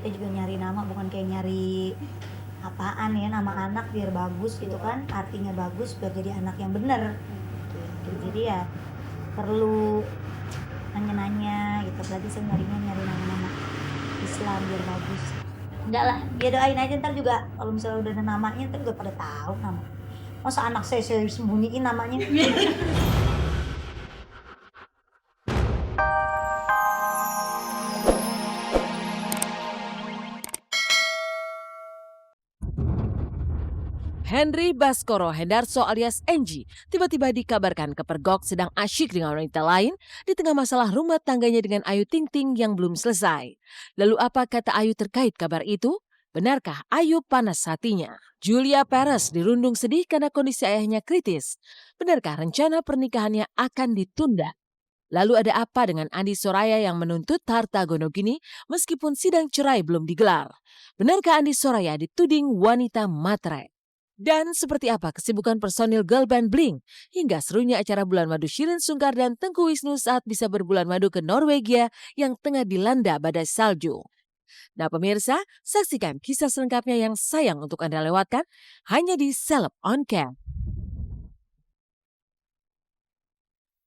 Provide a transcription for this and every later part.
kita juga nyari nama bukan kayak nyari apaan ya, nama anak biar bagus gitu kan, artinya bagus biar jadi anak yang bener gitu. Jadi ya perlu nanya-nanya gitu, berarti saya nyari nama-nama Islam biar bagus. Enggak lah, dia doain aja, ntar juga kalau misalnya udah ada namanya ntar juga pada tahu nama. Masa anak saya sembunyiin namanya. Henry Baskoro Hendarso alias Enji tiba-tiba dikabarkan kepergok sedang asyik dengan wanita lain di tengah masalah rumah tangganya dengan Ayu Ting Ting yang belum selesai. Lalu apa kata Ayu terkait kabar itu? Benarkah Ayu panas hatinya? Julia Perez dirundung sedih karena kondisi ayahnya kritis. Benarkah rencana pernikahannya akan ditunda? Lalu ada apa dengan Andi Soraya yang menuntut harta Gonogini meskipun sidang cerai belum digelar? Benarkah Andi Soraya dituding wanita matre? Dan seperti apa kesibukan personil girl band Blink hingga serunya acara bulan madu Shirin Sungkar dan Tengku Wisnu saat bisa berbulan madu ke Norwegia yang tengah dilanda badai salju. Nah pemirsa, saksikan kisah selengkapnya yang sayang untuk Anda lewatkan hanya di Celeb On Cam.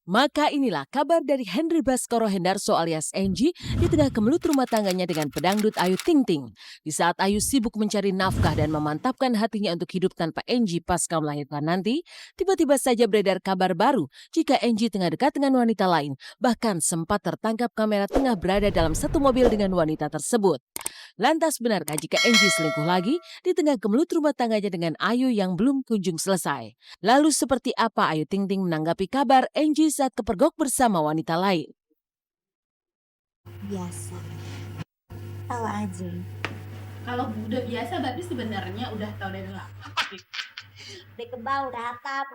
Maka inilah kabar dari Henry Baskoro Hendarso alias Enji di tengah kemelut rumah tangganya dengan pedangdut Ayu Ting Ting. Di saat Ayu sibuk mencari nafkah dan memantapkan hatinya untuk hidup tanpa Enji pasca melahirkan nanti, tiba-tiba saja beredar kabar baru jika Enji tengah dekat dengan wanita lain, bahkan sempat tertangkap kamera tengah berada dalam satu mobil dengan wanita tersebut. Lantas benarkah jika Enji selingkuh lagi di tengah kemelut rumah tangganya dengan Ayu yang belum kunjung selesai? Lalu seperti apa Ayu Ting Ting menanggapi kabar Enji saat kepergok bersama wanita lain? Biasa. Tahu aja. Kalau udah biasa berarti sebenarnya udah tahu dari lama. Udah kebal, udah atap.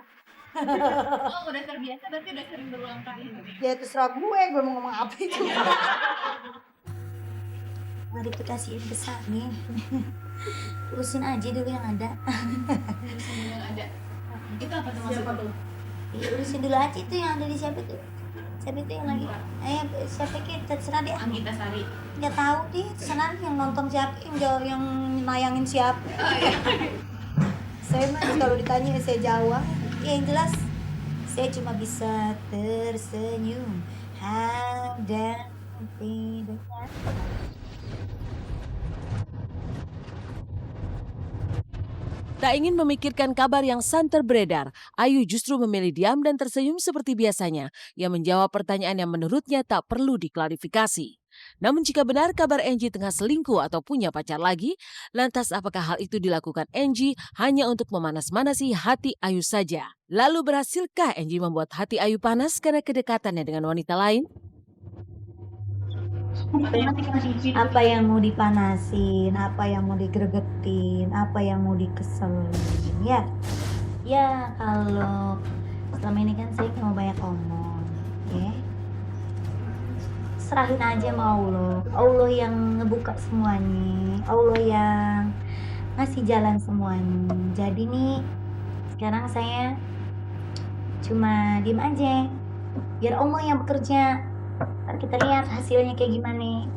Oh, udah terbiasa berarti udah sering berulang kali. Ya terserah gue mau ngomong apa itu. Klarifikasiin besar nih. Urusin aja dulu yang ada. Yang ada. Itu apa tuh maksudnya tuh? Ya, urusin dulu aja itu yang ada di siapa tuh. Siapa itu yang lagi? Siapa itu terserah deh. Anggita Sari. Nggak tahu deh, terserah yang nonton siapa, yang nayangin siapa. Oh, iya. Saya mah kalau ditanya saya jawab. Ya yang jelas saya cuma bisa tersenyum dan tidak. Tak ingin memikirkan kabar yang santer beredar, Ayu justru memilih diam dan tersenyum seperti biasanya. Ia menjawab pertanyaan yang menurutnya tak perlu diklarifikasi. Namun jika benar kabar Enji tengah selingkuh atau punya pacar lagi, lantas apakah hal itu dilakukan Enji hanya untuk memanas-manasi hati Ayu saja? Lalu berhasilkah Enji membuat hati Ayu panas karena kedekatannya dengan wanita lain? Apa yang mau dipanasin, apa yang mau digeregetin, apa yang mau dikeselin, ya kalau selama ini kan saya mau banyak omong, ya serahin aja sama Allah yang ngebuka semuanya, Allah yang ngasih jalan semuanya. Jadi nih sekarang saya cuma diem aja, biar Allah yang bekerja. Kita lihat hasilnya kayak gimana.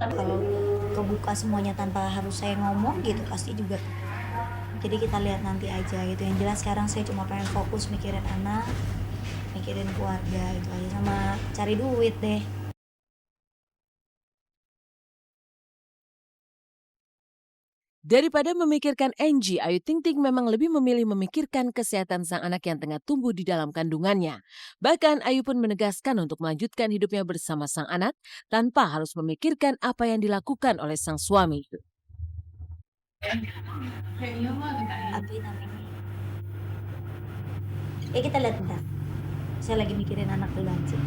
Kalau kebuka semuanya tanpa harus saya ngomong gitu pasti juga. Jadi kita lihat nanti aja gitu. Yang jelas sekarang saya cuma pengen fokus mikirin anak, mikirin keluarga itu aja, sama cari duit deh. Daripada memikirkan Enji, Ayu Ting Ting memang lebih memilih memikirkan kesehatan sang anak yang tengah tumbuh di dalam kandungannya. Bahkan Ayu pun menegaskan untuk melanjutkan hidupnya bersama sang anak tanpa harus memikirkan apa yang dilakukan oleh sang suami. Kayaknya mah Amin. Ya kita lihat bentar. Saya lagi mikirin anak dulu aja.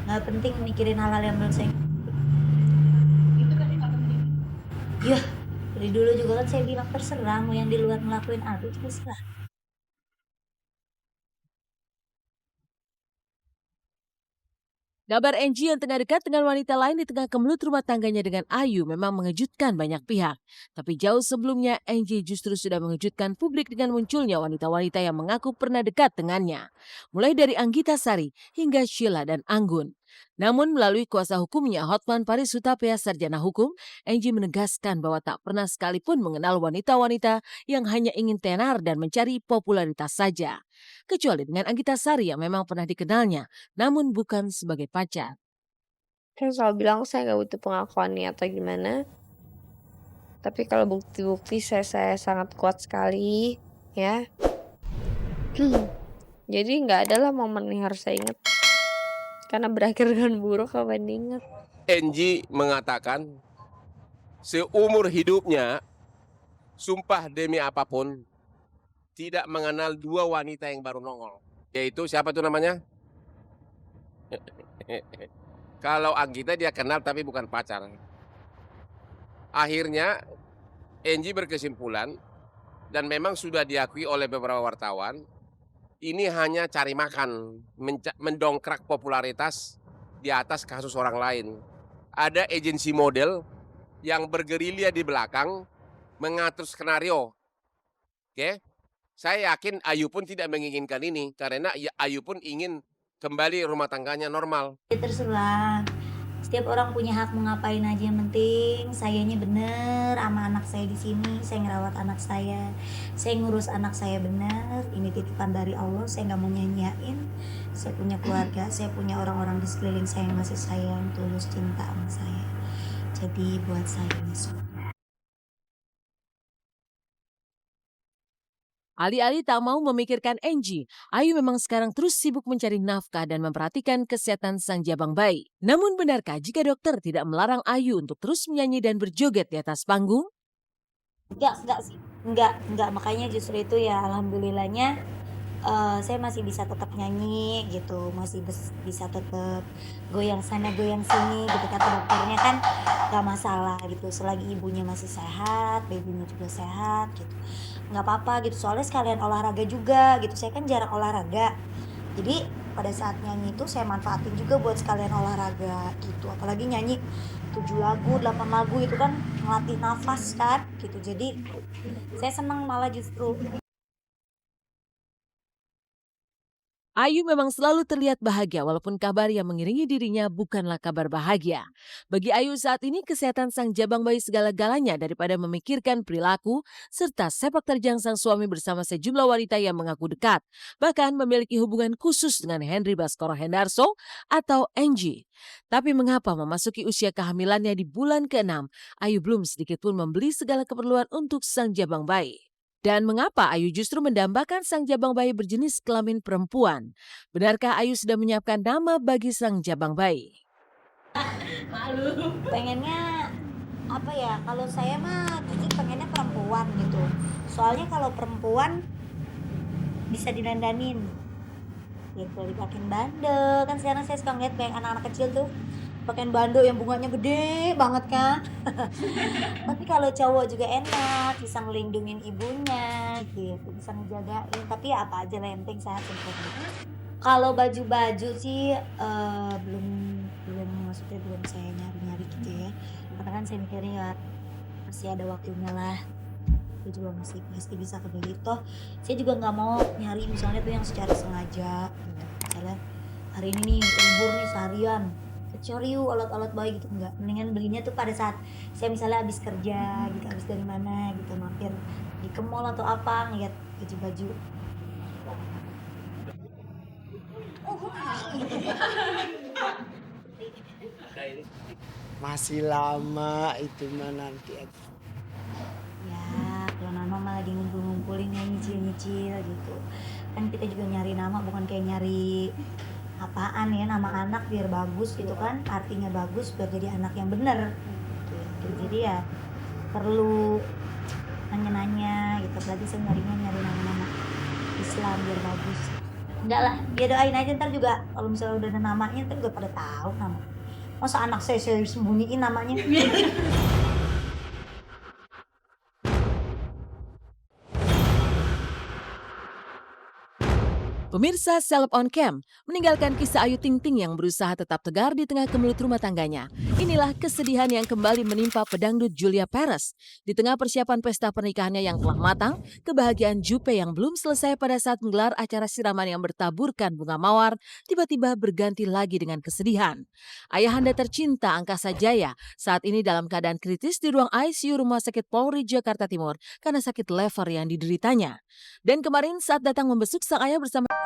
Nggak penting mikirin hal-hal yang belum saya. itu kan nggak penting. Ya, dari dulu juga kan saya bilang terserah mau yang di luar ngelakuin apa itu terserah. Kabar Enji yang tengah dekat dengan wanita lain di tengah kemelut rumah tangganya dengan Ayu memang mengejutkan banyak pihak. Tapi jauh sebelumnya, Enji justru sudah mengejutkan publik dengan munculnya wanita-wanita yang mengaku pernah dekat dengannya. Mulai dari Anggita Sari hingga Sheila dan Anggun. Namun melalui kuasa hukumnya Hotman Paris Hutapea Sarjana Hukum, Angie menegaskan bahwa tak pernah sekalipun mengenal wanita-wanita yang hanya ingin tenar dan mencari popularitas saja. Kecuali dengan Anggita Sari yang memang pernah dikenalnya, namun bukan sebagai pacar. Saya selalu bilang saya nggak butuh pengakuannya atau gimana. Tapi kalau bukti-bukti saya sangat kuat sekali, ya. Jadi nggak adalah momen yang harus saya ingat. Karena berakhir dengan buruk apa diingat. Angie mengatakan seumur hidupnya, sumpah demi apapun, tidak mengenal 2 wanita yang baru nongol. Yaitu siapa tuh namanya? Kalau Anggita dia kenal tapi bukan pacar. Akhirnya Angie berkesimpulan, dan memang sudah diakui oleh beberapa wartawan, ini hanya cari makan, mendongkrak popularitas di atas kasus orang lain. Ada agensi model yang bergerilya di belakang mengatur skenario. Oke? Saya yakin Ayu pun tidak menginginkan ini karena Ayu pun ingin kembali rumah tangganya normal. Ya terserah. Setiap orang punya hak mau ngapain aja, yang penting sayanya bener sama anak saya di sini. Saya ngerawat anak saya ngurus anak saya bener. Ini titipan dari Allah, saya nggak mau nyanyiain. Saya punya keluarga, saya punya orang-orang di sekeliling saya yang masih sayang, tulus cinta sama saya. Jadi buat saya ini semua. Alih-alih tak mau memikirkan Angie, Ayu memang sekarang terus sibuk mencari nafkah dan memperhatikan kesehatan sang jabang bayi. Namun benarkah jika dokter tidak melarang Ayu untuk terus menyanyi dan berjoget di atas panggung? Enggak sih. Enggak. Makanya justru itu ya alhamdulillahnya saya masih bisa tetap nyanyi gitu, masih bisa tetap goyang sana goyang sini gitu, kata dokternya kan gak masalah gitu, selagi ibunya masih sehat, babynya juga sehat gitu, nggak apa-apa gitu, soalnya sekalian olahraga juga gitu, saya kan jarang olahraga, jadi pada saat nyanyi itu saya manfaatin juga buat sekalian olahraga gitu, apalagi nyanyi 7 lagu, 8 lagu itu kan ngelatih nafas kan gitu, jadi saya senang malah justru. Ayu memang selalu terlihat bahagia walaupun kabar yang mengiringi dirinya bukanlah kabar bahagia. Bagi Ayu saat ini kesehatan sang jabang bayi segala-galanya daripada memikirkan perilaku serta sepak terjang sang suami bersama sejumlah wanita yang mengaku dekat. Bahkan memiliki hubungan khusus dengan Henry Baskoro Hendarso atau Angie. Tapi mengapa memasuki usia kehamilannya di bulan ke-6, Ayu belum sedikit pun membeli segala keperluan untuk sang jabang bayi? Dan mengapa Ayu justru mendambakan sang jabang bayi berjenis kelamin perempuan? Benarkah Ayu sudah menyiapkan nama bagi sang jabang bayi? Pengennya apa ya, kalau saya mah jujur pengennya perempuan gitu, soalnya kalau perempuan bisa didandanin gitu, dipakein bando kan, sekarang saya suka ngeliat kayak anak-anak kecil tuh pakaian bando yang bunganya gede banget kan. Tapi kalau cowok juga enak, bisa ngelindungin ibunya gitu, bisa ngejagain, tapi ya apa aja lah yang penting sehat sempurna. Kalau baju-baju sih belum maksudnya belum saya nyari gitu ya, karena kan saya mikirnya ya masih ada waktunya lah, itu juga masih pasti bisa kebeli. Toh saya juga nggak mau nyari misalnya tuh yang secara sengaja gitu. Misalnya hari ini nih libur nih seharian, cari yuk alat-alat bayi gitu, enggak, mendingan belinya tuh pada saat saya misalnya habis kerja gitu, habis dari mana gitu, mampir di ke mall atau apa, ngeliat baju-baju. Masih lama itu mah nanti. Ya kalau Nano mah lagi ngumpul-ngumpulin ya, nyicil-nyicil gitu kan, kita juga nyari nama bukan kayak nyari apaan ya, nama anak biar bagus gitu kan, artinya bagus biar jadi anak yang bener gitu. Jadi ya perlu nanya-nanya gitu, berarti saya nyari nama-nama Islam biar bagus. Enggak lah, dia doain aja, ntar juga kalau misalnya udah ada namanya ntar juga pada tahu nama. Masa anak saya sembunyiin namanya. Pemirsa Seleb on Cam meninggalkan kisah Ayu Ting Ting yang berusaha tetap tegar di tengah kemelut rumah tangganya. Inilah kesedihan yang kembali menimpa pedangdut Julia Perez. Di tengah persiapan pesta pernikahannya yang telah matang, kebahagiaan Jupe yang belum selesai pada saat menggelar acara siraman yang bertaburkan bunga mawar tiba-tiba berganti lagi dengan kesedihan. Ayahanda tercinta Angkasa Jaya saat ini dalam keadaan kritis di ruang ICU Rumah Sakit Polri Jakarta Timur karena sakit lever yang dideritanya. Dan kemarin saat datang membesuk sang ayah bersama